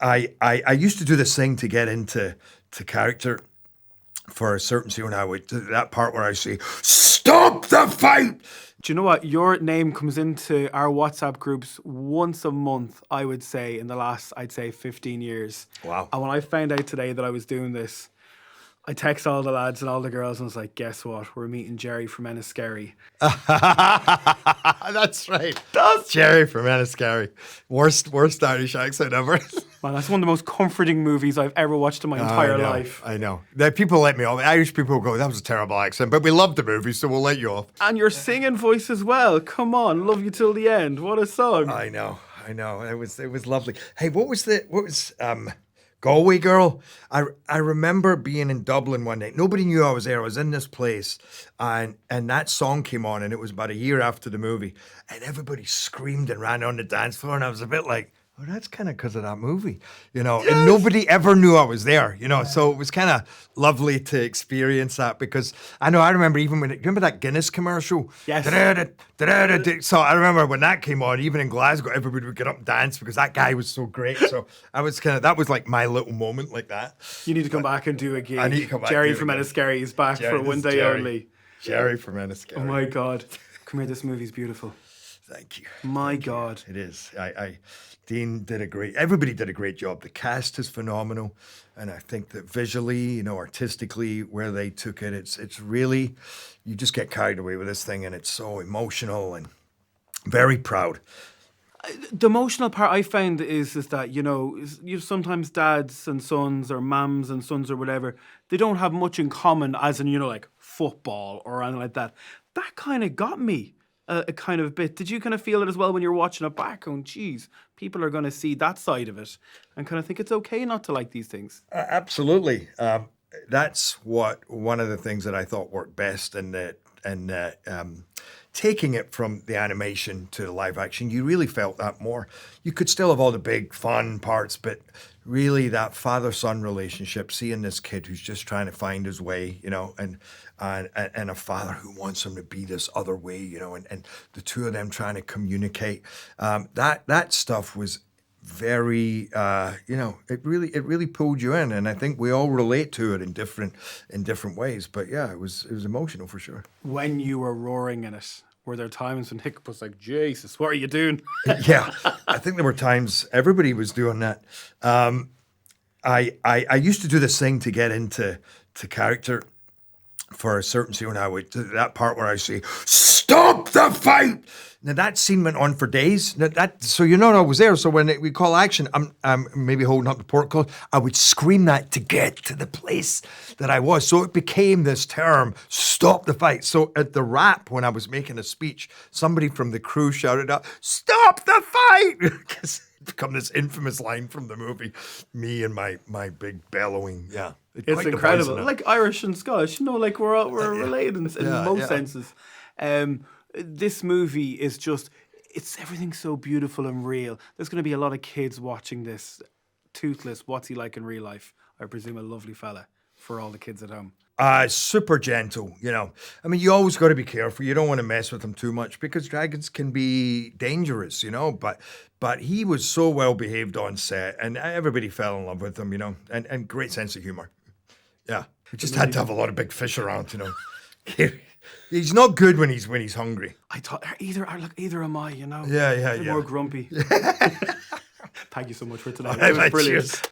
I used to do this thing to get into character for a certain scene when I would that part where I say, "Stop the fight!" Do you know what? Your name comes into our WhatsApp groups once a month, I would say, in the last, I'd say, 15 years. Wow. And when I found out today that I was doing this, I text all the lads and all the girls and was like, guess what? We're meeting Gerry from Enniskerry. That's right. That's Gerry from Enniskerry. Worst Irish accent ever. Man, that's one of the most comforting movies I've ever watched in my entire life. I know. People let me off. Irish people go, that was a terrible accent, but we love the movie, so we'll let you off. And your singing voice as well. Come on, Love You Till the End. What a song. I know. It was lovely. Hey, what was Galway Girl? I remember being in Dublin one night. Nobody knew I was there. I was in this place, and that song came on, and it was about a year after the movie, and everybody screamed and ran on the dance floor, and I was a bit like, oh, that's kind of because of that movie, Yes. And nobody ever knew I was there, So it was kind of lovely to experience that because I remember even remember that Guinness commercial? Yes. So I remember when that came on, even in Glasgow, everybody would get up and dance because that guy was so great. So that was like my little moment like that. You need to come back and do a gig. I need to come back. Gerry from Enniskerry is back for one day only. Gerry from Enniskerry. Oh my God. Come here, this movie's beautiful. Thank you. My God. It is. Dean everybody did a great job. The cast is phenomenal. And I think that visually, artistically, where they took it, it's really, you just get carried away with this thing and it's so emotional and very proud. The emotional part I found is that, you sometimes dads and sons or mums and sons or whatever, they don't have much in common as in, like football or anything like that. That kind of got me. A kind of bit. Did you kind of feel it as well when you're watching it back? Oh, geez, people are going to see that side of it and kind of think it's okay not to like these things. Absolutely. That's one of the things that I thought worked best in taking it from the animation to the live action. You really felt that more. You could still have all the big fun parts, but really that father-son relationship, seeing this kid who's just trying to find his way, and a father who wants him to be this other way, and the two of them trying to communicate. That stuff was very, it really pulled you in, and I think we all relate to it in different ways. But yeah, it was emotional for sure. When you were roaring in it, were there times when Hiccup was like, Jesus, what are you doing? Yeah, I think there were times everybody was doing that. I used to do this thing to get into character for a certain scene when I would that part where I say, "Stop the fight!" Now that scene went on for days. So I was there. So when we call action, I'm maybe holding up the portcullis. I would scream that to get to the place that I was. So it became this term, "Stop the fight." So at the wrap, when I was making a speech, somebody from the crew shouted out, "Stop the fight!" Because it become this infamous line from the movie. Me and my big bellowing, yeah. It's incredible. Like Irish and Scottish, like we're related in most senses. This movie is it's everything so beautiful and real. There's going to be a lot of kids watching this. Toothless, what's he like in real life? I presume a lovely fella for all the kids at home. Super gentle, I mean, you always got to be careful. You don't want to mess with them too much because dragons can be dangerous, but he was so well behaved on set and everybody fell in love with him, and great sense of humor. Yeah. We just had to have a lot of big fish around, He's not good when he's hungry. I thought either am I, Yeah. More grumpy. Thank you so much for tonight. It was brilliant. Cheers.